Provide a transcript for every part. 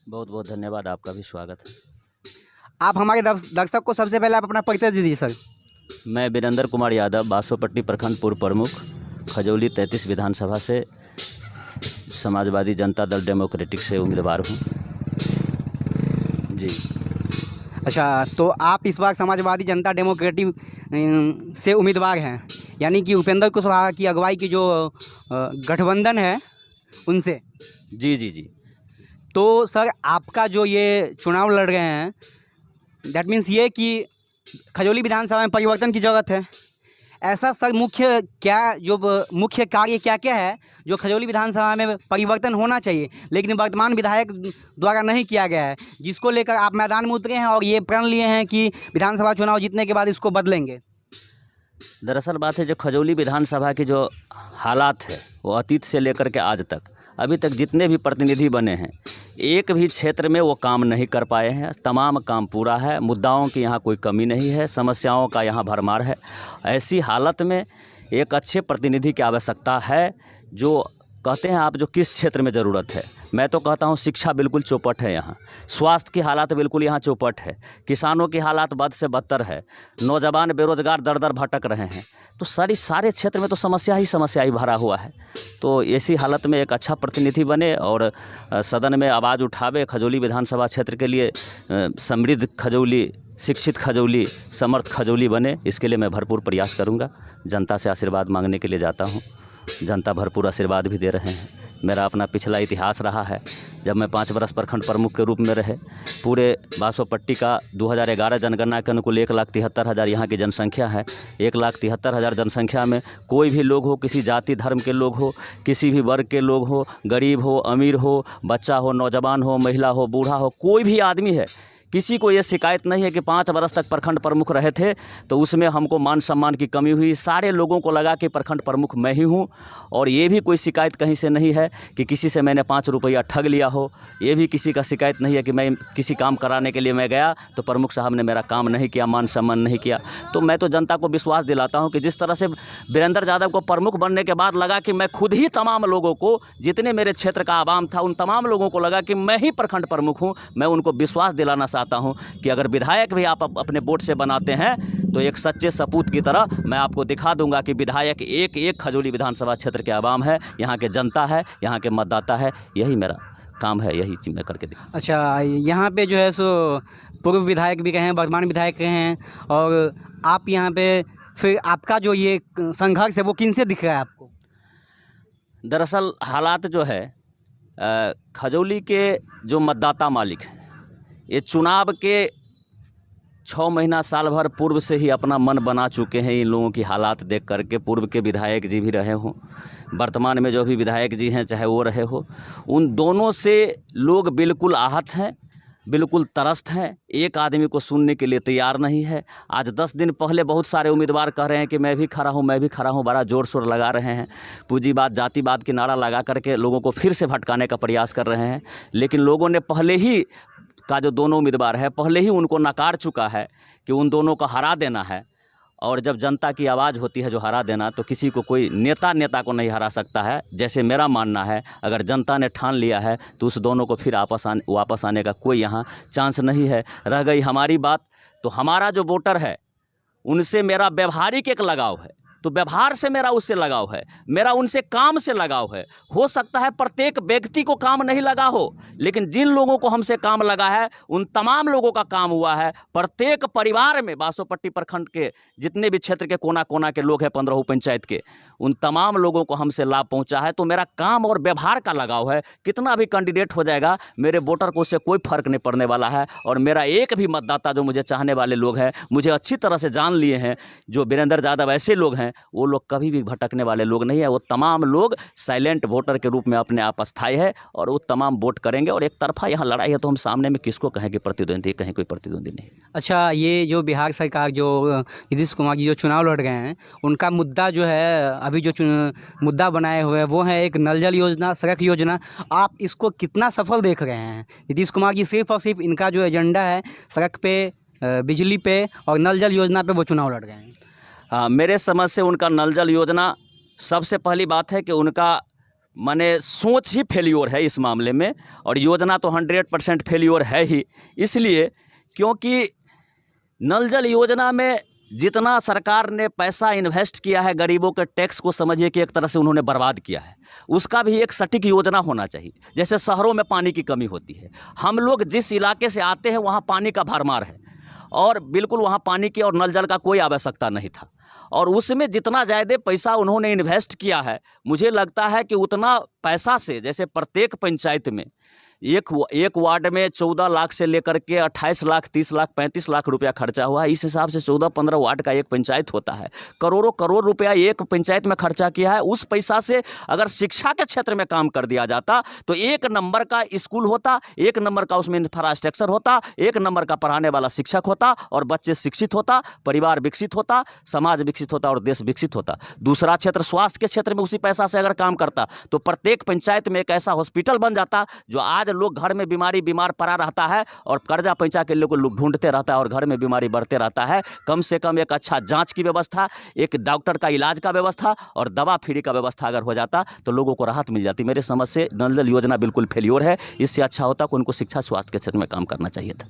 बहुत बहुत धन्यवाद, आपका भी स्वागत है। आप हमारे दर्शक को सबसे पहले आप अपना परिचय दीजिए सर। मैं वीरेंद्र कुमार यादव, बासोपट्टी प्रखंड पूर्व प्रमुख, खजौली 33 विधानसभा से समाजवादी जनता दल डेमोक्रेटिक से उम्मीदवार हूँ जी। अच्छा, तो आप इस बार समाजवादी जनता डेमोक्रेटिक से उम्मीदवार हैं, यानी कि उपेंद्र कुशवाहा की अगुवाई की जो गठबंधन है उनसे। जी जी जी। तो सर आपका जो ये चुनाव लड़ रहे हैं, दैट मीन्स ये कि खजौली विधानसभा में परिवर्तन की ज़रूरत है। ऐसा सर मुख्य कार्य क्या क्या है जो खजौली विधानसभा में परिवर्तन होना चाहिए लेकिन वर्तमान विधायक द्वारा नहीं किया गया है, जिसको लेकर आप मैदान में उतरे हैं और ये प्रण लिए हैं कि विधानसभा चुनाव जीतने के बाद इसको बदलेंगे? दरअसल बात है, जो खजौली विधानसभा की जो हालात है वो अतीत से लेकर के आज तक अभी तक जितने भी प्रतिनिधि बने हैं, एक भी क्षेत्र में वो काम नहीं कर पाए हैं। तमाम काम पूरा है, मुद्दाओं की यहाँ कोई कमी नहीं है, समस्याओं का यहाँ भरमार है। ऐसी हालत में एक अच्छे प्रतिनिधि की आवश्यकता है। जो कहते हैं आप, जो किस क्षेत्र में ज़रूरत है, मैं तो कहता हूँ शिक्षा बिल्कुल चौपट है यहाँ, स्वास्थ्य की हालात बिल्कुल यहाँ चौपट है, किसानों की हालात बद से बदतर है, नौजवान बेरोजगार दर दर भटक रहे हैं। तो सारे क्षेत्र में तो समस्या ही भरा हुआ है। तो ऐसी हालत में एक अच्छा प्रतिनिधि बने और सदन में आवाज़ उठावे, खजौली विधानसभा क्षेत्र के लिए समृद्ध खजौली, शिक्षित खजौली, समर्थ खजौली बने, इसके लिए मैं भरपूर प्रयास करूँगा। जनता से आशीर्वाद मांगने के लिए जाता हूँ, जनता भरपूर आशीर्वाद भी दे रहे हैं। मेरा अपना पिछला इतिहास रहा है, जब मैं 5 वर्ष प्रखंड प्रमुख के रूप में रहे, पूरे बासोपट्टी का 2011 जनगणना के अनुकूल 1,73,000 यहाँ की जनसंख्या है। 1,73,000 जनसंख्या में कोई भी लोग हो, किसी जाति धर्म के लोग हो, किसी भी वर्ग के लोग हो, गरीब हो, अमीर हो, बच्चा हो, नौजवान हो, महिला हो, बूढ़ा हो, कोई भी आदमी है, किसी को ये शिकायत नहीं है कि 5 वर्ष तक प्रखंड प्रमुख रहे थे तो उसमें हमको मान सम्मान की कमी हुई। सारे लोगों को लगा कि प्रखंड प्रमुख मैं ही हूँ, और ये भी कोई शिकायत कहीं से नहीं है कि किसी से मैंने 5 रुपया ठग लिया हो। ये भी किसी का शिकायत नहीं है कि मैं किसी काम कराने के लिए मैं गया तो प्रमुख साहब ने मेरा काम नहीं किया, मान सम्मान नहीं किया। तो मैं तो जनता को विश्वास दिलाता हूँ कि जिस तरह से वीरेंद्र यादव को प्रमुख बनने के बाद लगा कि मैं खुद ही तमाम लोगों को, जितने मेरे क्षेत्र का आवाम था, उन तमाम लोगों को लगा कि मैं ही प्रखंड प्रमुख हूँ। मैं उनको विश्वास दिलाना चाहता हूँ कि अगर विधायक भी आप अपने वोट से बनाते हैं तो एक सच्चे सपूत की तरह मैं आपको दिखा दूंगा कि विधायक एक एक खजौली विधानसभा क्षेत्र के आवाम है, यहाँ के जनता है, यहाँ के मतदाता है। यही मेरा काम है, यही चीज़ मैं करके दिखा। अच्छा, यहाँ पे जो है सो पूर्व विधायक भी रहे हैं, वर्तमान विधायक रहे हैं, और आप यहाँ पे फिर आपका जो ये संघर्ष है वो किन से दिख रहा है आपको? दरअसल हालात जो है, खजौली के जो मतदाता मालिक हैं, ये चुनाव के 6 महीना साल भर पूर्व से ही अपना मन बना चुके हैं। इन लोगों की हालात देख करके, पूर्व के विधायक जी भी रहे हों, वर्तमान में जो भी विधायक जी हैं चाहे वो रहे हो, उन दोनों से लोग बिल्कुल आहत हैं, बिल्कुल त्रस्त हैं। एक आदमी को सुनने के लिए तैयार नहीं है। आज 10 दिन पहले बहुत सारे उम्मीदवार कह रहे हैं कि मैं भी खड़ा हूँ, मैं भी खड़ा हूँ, बड़ा ज़ोर शोर लगा रहे हैं, पूंजीवाद जातिवाद की नारा लगा करके लोगों को फिर से भटकाने का प्रयास कर रहे हैं। लेकिन लोगों ने पहले ही का जो दोनों उम्मीदवार है, पहले ही उनको नकार चुका है कि उन दोनों को हरा देना है। और जब जनता की आवाज़ होती है जो हरा देना, तो किसी को कोई नेता को नहीं हरा सकता है। जैसे मेरा मानना है, अगर जनता ने ठान लिया है तो उस दोनों को फिर वापस आने का कोई यहाँ चांस नहीं है। रह गई हमारी बात, तो हमारा जो वोटर है उनसे मेरा व्यवहारिक एक लगाव है, तो व्यवहार से मेरा उससे लगाव है, मेरा उनसे काम से लगाव है। हो सकता है प्रत्येक व्यक्ति को काम नहीं लगा हो, लेकिन जिन लोगों को हमसे काम लगा है उन तमाम लोगों का काम हुआ है। प्रत्येक परिवार में बासोपट्टी प्रखंड के जितने भी क्षेत्र के कोना कोना के लोग हैं, 15 पंचायत के, उन तमाम लोगों को हमसे लाभ पहुंचा है। तो मेरा काम और व्यवहार का लगाव है। कितना भी कैंडिडेट हो जाएगा, मेरे वोटर को उससे कोई फर्क नहीं पड़ने वाला है। और मेरा एक भी मतदाता जो मुझे चाहने वाले लोग हैं, मुझे अच्छी तरह से जान लिए हैं, जो वीरेंद्र यादव ऐसे लोग हैं, वो लोग कभी भी भटकने वाले लोग नहीं है। वो तमाम लोग साइलेंट वोटर के रूप में अपने आप स्थायी है और वो तमाम वोट करेंगे। और एक तरफा यहाँ लड़ाई है तो हम सामने में किसको कहें कि प्रतिद्वंदी, कहीं कोई प्रतिद्वंदी नहीं। अच्छा, ये जो बिहार सरकार जो नीतीश कुमार जी जो चुनाव लड़ रहे हैं, उनका मुद्दा जो है, अभी जो मुद्दा बनाए हुए हैं वो है एक नल जल योजना, सड़क योजना। आप इसको कितना सफल देख रहे हैं? नीतीश कुमार जी सिर्फ और सिर्फ इनका जो एजेंडा है सड़क पे, बिजली पे और नल जल योजना पे वो चुनाव लड़ रहे हैं। हाँ, मेरे समझ से उनका नल जल योजना, सबसे पहली बात है कि उनका माने सोच ही फेल्योर है इस मामले में, और योजना तो 100% फेल्योर है ही। इसलिए क्योंकि नल जल योजना में जितना सरकार ने पैसा इन्वेस्ट किया है गरीबों के टैक्स को समझिए कि एक तरह से उन्होंने बर्बाद किया है। उसका भी एक सटीक योजना होना चाहिए। जैसे शहरों में पानी की कमी होती है, हम लोग जिस इलाके से आते हैं वहाँ पानी का भरमार है और बिल्कुल वहाँ पानी की और नल जल का कोई आवश्यकता नहीं था, और उसमें जितना ज़्यादा पैसा उन्होंने इन्वेस्ट किया है, मुझे लगता है कि उतना पैसा से जैसे प्रत्येक पंचायत में एक वार्ड में 14 लाख से लेकर के 28 लाख 30 लाख 35 लाख रुपया खर्चा हुआ है। इस हिसाब से 14-15 वार्ड का एक पंचायत होता है, करोड़ों करोड़ रुपया एक पंचायत में खर्चा किया है। उस पैसा से अगर शिक्षा के क्षेत्र में काम कर दिया जाता तो 1 नंबर का स्कूल होता, 1 नंबर का उसमें इंफ्रास्ट्रक्चर होता, 1 नंबर का पढ़ाने वाला शिक्षक होता और बच्चे शिक्षित होता, परिवार विकसित होता, समाज विकसित होता और देश विकसित होता। दूसरा क्षेत्र स्वास्थ्य के क्षेत्र में उसी पैसा से अगर काम करता तो प्रत्येक पंचायत में एक ऐसा हॉस्पिटल बन जाता जो आज लोग घर में बीमार पड़ा रहता है और कर्जा पैंचा के लोग ढूंढते रहता है और घर में बीमारी बढ़ते रहता है। कम से कम एक अच्छा जांच की व्यवस्था, एक डॉक्टर का इलाज का व्यवस्था और दवा फ्री का व्यवस्था अगर हो जाता तो लोगों को राहत मिल जाती। मेरे समझ से नल जल योजना बिल्कुल फेल्योर है। इससे अच्छा होता कि उनको शिक्षा स्वास्थ्य के क्षेत्र में काम करना चाहिए था।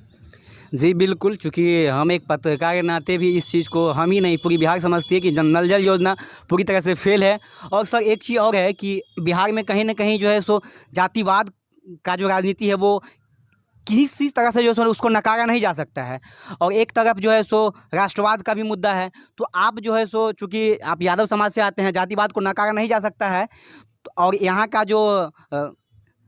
जी बिल्कुल, चूँकि हम एक पत्रकार के नाते भी इस चीज़ को हम ही नहीं पूरी बिहार समझती है कि नल जल योजना पूरी तरह से फेल है। और सर एक चीज़ और है कि बिहार में कहीं ना कहीं जो है सो जातिवाद का जो राजनीति है वो किसी तरह से जो है सो उसको नकारा नहीं जा सकता है, और एक तरफ जो है सो राष्ट्रवाद का भी मुद्दा है। तो आप जो है सो चूँकि आप यादव समाज से आते हैं, जातिवाद को नकारा नहीं जा सकता है, और यहाँ का जो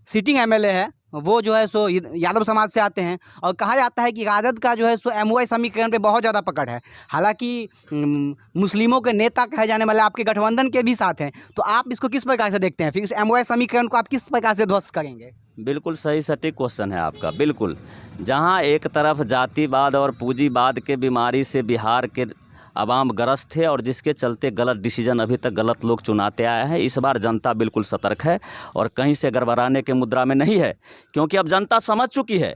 सिटिंग एमएलए है वो जो है सो यादव समाज से आते हैं, और कहा जाता है कि राजद का जो है सो एमओआई समीकरण पे बहुत ज़्यादा पकड़ है। हालांकि मुस्लिमों के नेता कहे जाने वाले आपके गठबंधन के भी साथ हैं, तो आप इसको किस प्रकार से देखते हैं? फिर इस एमओआई समीकरण को आप किस प्रकार से ध्वस्त करेंगे? बिल्कुल सही सटीक क्वेश्चन है आपका। बिल्कुल, जहाँ एक तरफ जातिवाद और पूंजीवाद के बीमारी से बिहार के आवाम ग्रस्त थे और जिसके चलते गलत डिसीजन अभी तक गलत लोग चुनाते आए हैं, इस बार जनता बिल्कुल सतर्क है और कहीं से गड़बड़ाने के मुद्रा में नहीं है, क्योंकि अब जनता समझ चुकी है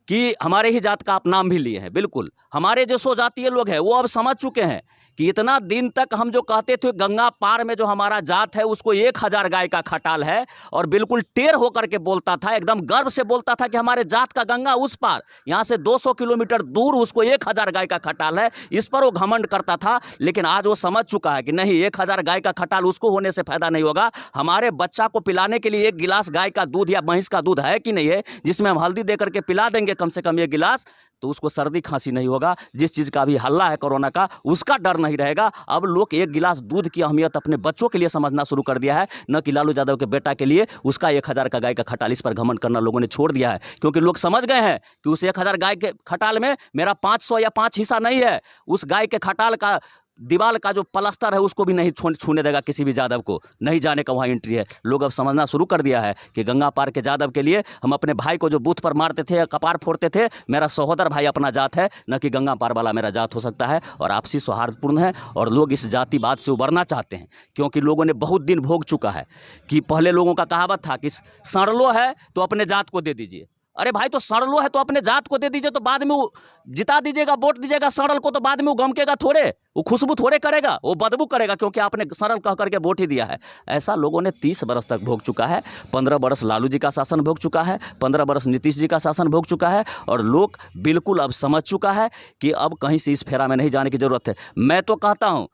कि हमारे ही जात का आप नाम भी लिए हैं। बिल्कुल, हमारे जो सो जातीय लोग हैं वो अब समझ चुके हैं कि इतना दिन तक हम जो कहते थे गंगा पार में जो हमारा जात है उसको 1000 गाय का खटाल है, और बिल्कुल टेढ़ होकर के बोलता था, एकदम गर्व से बोलता था कि हमारे जात का गंगा उस पार, यहाँ से 200 किलोमीटर दूर उसको 1000 गाय का खटाल है, इस पर वो घमंड करता था। लेकिन आज वो समझ चुका है कि नहीं, 1000 गाय का खटाल उसको होने से फायदा नहीं होगा। हमारे बच्चा को पिलाने के लिए 1 गिलास गाय का दूध या भैंस का दूध है कि नहीं है, जिसमें हम हल्दी दे करके पिला देंगे कम से कम 1 गिलास, तो उसको सर्दी खांसी नहीं होगा। जिस चीज़ का अभी हल्ला है कोरोना का, उसका डर नहीं रहेगा। अब लोग 1 गिलास दूध की अहमियत अपने बच्चों के लिए समझना शुरू कर दिया है, न कि लालू यादव के बेटा के लिए। उसका 1000 का गाय का खटाल, इस पर घमंड करना लोगों ने छोड़ दिया है, क्योंकि लोग समझ गए हैं कि उस 1000 गाय के खटाल में मेरा 500 या 5 हिस्सा नहीं है। उस गाय के खटाल का दीवार का जो प्लास्टर है उसको भी नहीं छूने देगा किसी भी यादव को, नहीं जाने का वहाँ एंट्री है। लोग अब समझना शुरू कर दिया है कि गंगा पार के यादव के लिए हम अपने भाई को जो बूथ पर मारते थे, कपार फोड़ते थे, मेरा सहोदर भाई अपना जात है, न कि गंगा पार वाला मेरा जात हो सकता है। और आपसी सौहार्दपूर्ण है और लोग इस जातिवाद से उबरना चाहते हैं, क्योंकि लोगों ने बहुत दिन भोग चुका है कि पहले लोगों का कहावत था कि सड़लो है तो अपने जात को दे दीजिए। अरे भाई, तो सड़लो है तो अपने जात को दे दीजिए, तो बाद में वो जिता दीजिएगा, वोट दीजिएगा सड़ल को, तो बाद में वो गमकेगा थोड़े, वो खुशबू थोड़े करेगा, वो बदबू करेगा, क्योंकि आपने सड़ल कह करके वोट ही दिया है। ऐसा लोगों ने 30 बरस तक भोग चुका है। 15 बरस लालू जी का शासन भोग चुका है, 15 बरस नीतीश जी का शासन भोग चुका है, और लोग बिल्कुल अब समझ चुका है कि अब कहीं से इस फेरा में नहीं जाने की जरूरत है। मैं तो कहता हूँ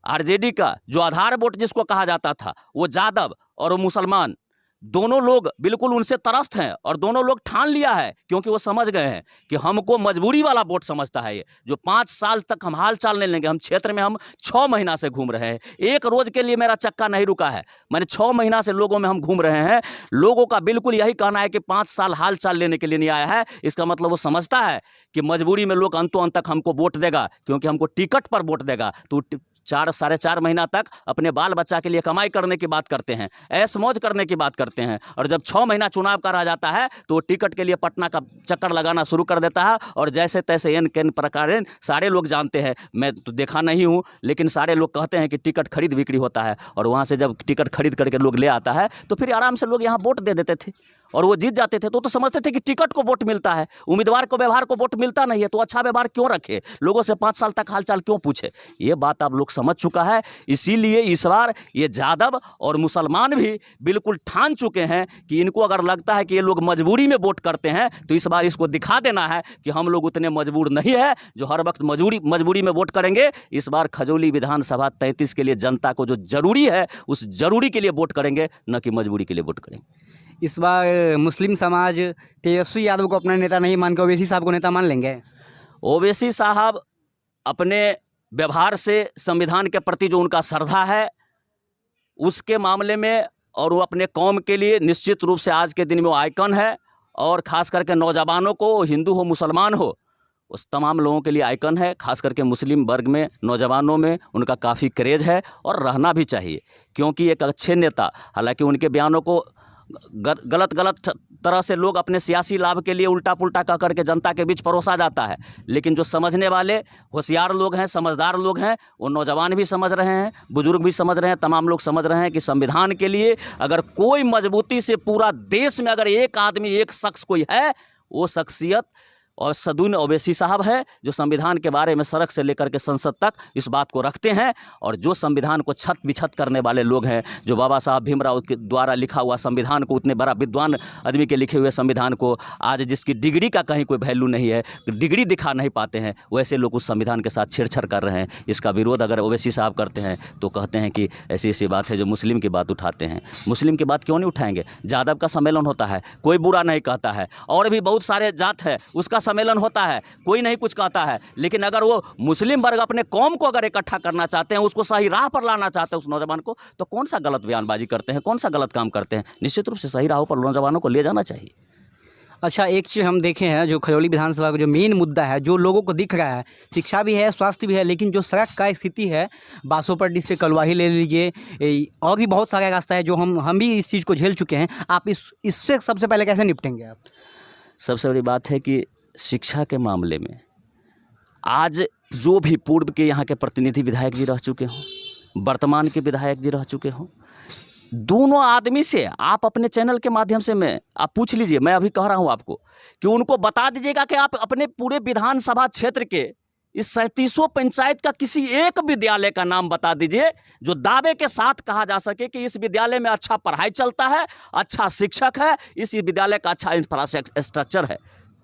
आरजेडी का जो आधार वोट जिसको कहा जाता था, वो यादव और वो मुसलमान, दोनों लोग बिल्कुल उनसे त्रस्त हैं और दोनों लोग ठान लिया है, क्योंकि वो समझ गए हैं कि हमको मजबूरी वाला वोट समझता है ये। जो 5 साल तक हम हाल चाल नहीं लेंगे, हम क्षेत्र में हम 6 महीना से घूम रहे हैं, एक रोज के लिए मेरा चक्का नहीं रुका है, मैंने 6 महीना से लोगों में हम घूम रहे हैं। लोगों का बिल्कुल यही कहना है कि 5 साल हाल चाल लेने के लिए नहीं आया है। इसका मतलब वो समझता है कि मजबूरी में लोग अंतों अंत तक हमको वोट देगा, क्योंकि हमको टिकट पर वोट देगा, तो 4 साढ़े 4 महीना तक अपने बाल बच्चा के लिए कमाई करने की बात करते हैं, ऐश मौज करने की बात करते हैं, और जब 6 महीना चुनाव का रह जाता है तो टिकट के लिए पटना का चक्कर लगाना शुरू कर देता है। और जैसे तैसे एन केन प्रकार सारे लोग जानते हैं, मैं तो देखा नहीं हूँ, लेकिन सारे लोग कहते हैं कि टिकट खरीद बिक्री होता है, और वहाँ से जब टिकट खरीद करके लोग ले आता है तो फिर आराम से लोग यहाँ वोट दे देते थे। और वो जीत जाते थे तो समझते थे कि टिकट को वोट मिलता है, उम्मीदवार को व्यवहार को वोट मिलता नहीं है, तो अच्छा व्यवहार क्यों रखे, लोगों से 5 साल तक हालचाल क्यों पूछे। ये बात आप लोग समझ चुका है। इसीलिए इस बार ये यादव और मुसलमान भी बिल्कुल ठान चुके हैं कि इनको अगर लगता है कि ये लोग मजबूरी में वोट करते हैं तो इस बार इसको दिखा देना है कि हम लोग उतने मजबूर नहीं है जो हर वक्त मजबूरी में वोट करेंगे। इस बार खजौली विधानसभा 33 के लिए जनता को जो जरूरी है उस जरूरी के लिए वोट करेंगे, न कि मजबूरी के लिए वोट करेंगे। इस बार मुस्लिम समाज तेजस्वी यादव को अपना नेता नहीं मान के ओवैसी साहब को नेता मान लेंगे। ओवैसी साहब अपने व्यवहार से संविधान के प्रति जो उनका श्रद्धा है उसके मामले में, और वो अपने कौम के लिए निश्चित रूप से आज के दिन में वो आइकन है, और ख़ास करके नौजवानों को, हिंदू हो मुसलमान हो, उस तमाम लोगों के लिए आइकन है। खास करके मुस्लिम वर्ग में, नौजवानों में उनका काफ़ी क्रेज़ है और रहना भी चाहिए, क्योंकि एक अच्छे नेता, हालांकि उनके बयानों को गलत तरह से लोग अपने सियासी लाभ के लिए उल्टा पुल्टा कह करके जनता के बीच परोसा जाता है, लेकिन जो समझने वाले होशियार लोग हैं, समझदार लोग हैं, वो नौजवान भी समझ रहे हैं, बुजुर्ग भी समझ रहे हैं, तमाम लोग समझ रहे हैं कि संविधान के लिए अगर कोई मजबूती से पूरा देश में अगर एक आदमी, एक शख्स कोई है, वो शख्सियत और सदुन ओवैसी साहब है, जो संविधान के बारे में सड़क से लेकर के संसद तक इस बात को रखते हैं, और जो संविधान को छत बिछत करने वाले लोग हैं, जो बाबा साहब भीमराव के द्वारा लिखा हुआ संविधान को, उतने बड़ा विद्वान आदमी के लिखे हुए संविधान को आज जिसकी डिग्री का कहीं कोई वैल्यू नहीं है, डिग्री दिखा नहीं पाते हैं, वैसे लोग उस संविधान के साथ छेड़छाड़ कर रहे हैं। इसका विरोध अगर ओवैसी साहब करते हैं तो कहते हैं कि ऐसी ऐसी बात है जो मुस्लिम की बात उठाते हैं। मुस्लिम की बात क्यों नहीं उठाएंगे? यादव का सम्मेलन होता है, कोई बुरा नहीं कहता है, और भी बहुत सारे जात है उसका सम्मेलन होता है, कोई नहीं कुछ कहता है, लेकिन अगर वो मुस्लिम वर्ग अपने कौम को अगर इकट्ठा करना चाहते हैं, उसको सही राह पर लाना चाहते हैं उस नौजवान को, तो कौन सा गलत बयानबाजी करते हैं, कौन सा गलत काम करते हैं? निश्चित रूप से सही राहों पर नौजवानों को ले जाना चाहिए। अच्छा, एक चीज़ हम देखे हैं, जो खजौली विधानसभा का जो मेन मुद्दा है, जो लोगों को दिख रहा है, शिक्षा भी है, स्वास्थ्य भी है, लेकिन जो सड़क का स्थिति है, बासोपट्टी से कलवाही ले लीजिए, और भी बहुत सारा रास्ता है जो हम भी इस चीज़ को झेल चुके हैं। आप इससे सबसे पहले कैसे निपटेंगे आप? सबसे बड़ी बात है कि शिक्षा के मामले में आज जो भी पूर्व के यहाँ के प्रतिनिधि विधायक जी रह चुके हों, वर्तमान के विधायक जी रह चुके हों, दोनों आदमी से आप अपने चैनल के माध्यम से आप पूछ लीजिए, मैं अभी कह रहा हूँ आपको, कि उनको बता दीजिएगा कि आप अपने पूरे विधानसभा क्षेत्र के इस 37 पंचायत का किसी एक विद्यालय का नाम बता दीजिए जो दावे के साथ कहा जा सके कि इस विद्यालय में अच्छा पढ़ाई चलता है, अच्छा शिक्षक है, इस विद्यालय का अच्छा इंफ्रास्ट्रक्चर है।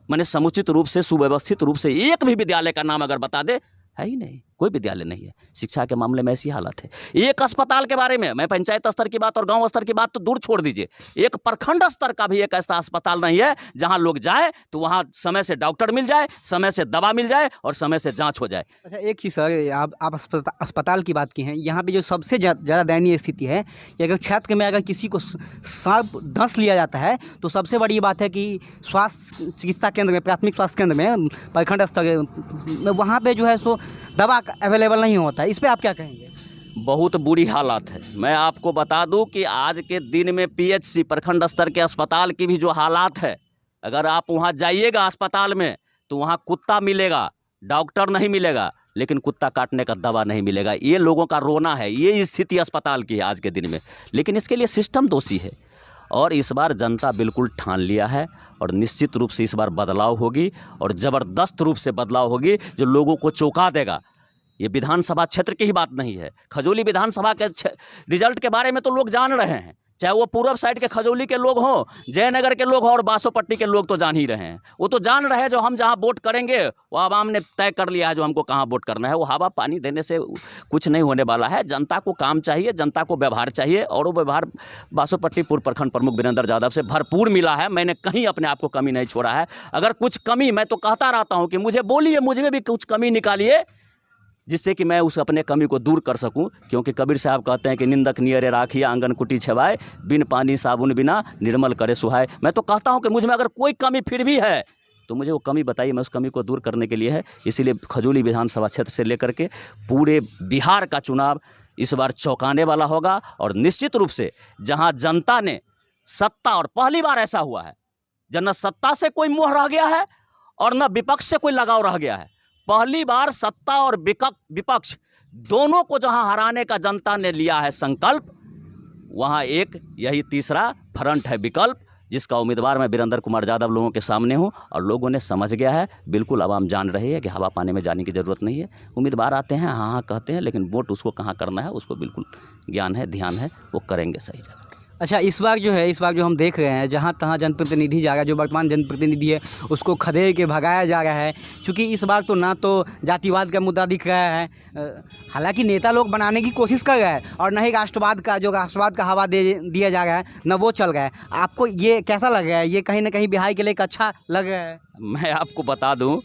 मैंने समुचित रूप से, सुव्यवस्थित रूप से एक भी विद्यालय का नाम अगर बता दे, है ही नहीं, कोई विद्यालय नहीं है। शिक्षा के मामले में ऐसी हालत है। एक अस्पताल के बारे में, मैं पंचायत स्तर की बात और गांव स्तर की बात तो दूर छोड़ दीजिए, एक प्रखंड स्तर का भी एक ऐसा अस्पताल नहीं है जहां लोग जाए तो वहां समय से डॉक्टर मिल जाए, समय से दवा मिल जाए और समय से जांच हो जाए। अच्छा, एक चीज़ सर, आप अस्पताल की बात की हैं, यहाँ पे जो सबसे ज़्यादा दयनीय स्थिति है कि अगर क्षेत्र में अगर किसी को सांप डस लिया जाता है तो सबसे बड़ी बात है कि स्वास्थ्य चिकित्सा केंद्र में, प्राथमिक स्वास्थ्य केंद्र में, प्रखंड स्तर में, वहाँ पे जो है सो दवा अवेलेबल नहीं होता है। इस पे आप क्या कहेंगे? बहुत बुरी हालात है। मैं आपको बता दूं कि आज के दिन में पीएचसी, प्रखंड स्तर के अस्पताल की भी जो हालात है, अगर आप वहां जाइएगा अस्पताल में तो वहां कुत्ता मिलेगा, डॉक्टर नहीं मिलेगा, लेकिन कुत्ता काटने का दवा नहीं मिलेगा। ये लोगों का रोना है, ये स्थिति अस्पताल की है आज के दिन में। लेकिन इसके लिए सिस्टम दोषी है, और इस बार जनता बिल्कुल ठान लिया है, और निश्चित रूप से इस बार बदलाव होगी, और ज़बरदस्त रूप से बदलाव होगी जो लोगों को चौंका देगा। ये विधानसभा क्षेत्र की ही बात नहीं है, खजौली विधानसभा के रिजल्ट के बारे में तो लोग जान रहे हैं, चाहे वो पूर्व साइड के खजौली के लोग हों, जयनगर के लोग हों, और बासोपट्टी के लोग तो जान ही रहे हैं। वो तो जान रहे हैं जो हम जहाँ वोट करेंगे वो आवाम ने तय कर लिया है जो हमको कहाँ वोट करना है। वो हवा पानी देने से कुछ नहीं होने वाला है। जनता को काम चाहिए, जनता को व्यवहार चाहिए, और वो व्यवहार बासोपट्टी पूर्व प्रखंड प्रमुख वीरेंद्र यादव से भरपूर मिला है। मैंने कहीं अपने आप को कमी नहीं छोड़ा है। अगर कुछ कमी, मैं तो कहता रहता हूँ कि मुझे बोलिए, मुझ में भी कुछ कमी निकालिए, जिससे कि मैं उस अपने कमी को दूर कर सकूं। क्योंकि कबीर साहब कहते हैं कि निंदक नियरे राखिया आंगन कुटी छवाए, बिन पानी साबुन बिना निर्मल करे सुहाए। मैं तो कहता हूं कि मुझ में अगर कोई कमी फिर भी है तो मुझे वो कमी बताइए, मैं उस कमी को दूर करने के लिए है। इसीलिए खजौली विधानसभा क्षेत्र से लेकर के पूरे बिहार का चुनाव इस बार चौंकाने वाला होगा, और निश्चित रूप से जहाँ जनता ने सत्ता, और पहली बार ऐसा हुआ है जब न सत्ता से कोई मोह रह गया है और न विपक्ष से कोई लगाव रह गया है। पहली बार सत्ता और विपक्ष दोनों को जहां हराने का जनता ने लिया है संकल्प, वहां एक यही तीसरा फ्रंट है विकल्प, जिसका उम्मीदवार मैं वीरेंद्र कुमार यादव लोगों के सामने हूँ, और लोगों ने समझ गया है, बिल्कुल आवाम जान रही है कि हवा पानी में जाने की ज़रूरत नहीं है। उम्मीदवार आते हैं, हाँ हाँ कहते हैं, लेकिन वोट उसको कहाँ करना है उसको बिल्कुल ज्ञान है, ध्यान है, वो करेंगे सही जगह। अच्छा, इस बार जो हम देख रहे हैं, जहाँ तहाँ जनप्रतिनिधि जा रहा है, जो वर्तमान जनप्रतिनिधि है उसको खदेड़ के भगाया जा रहा है, क्योंकि इस बार तो ना तो जातिवाद का मुद्दा दिख रहा है, हालांकि नेता लोग बनाने की कोशिश कर रहा है, और न ही राष्ट्रवाद का हवा दिया जा रहा है, न वो चल रहा है। आपको ये कैसा लग रहा है? ये कहीं ना कहीं बिहार के लिए एक अच्छा लग रहा है? मैं आपको बता दूं,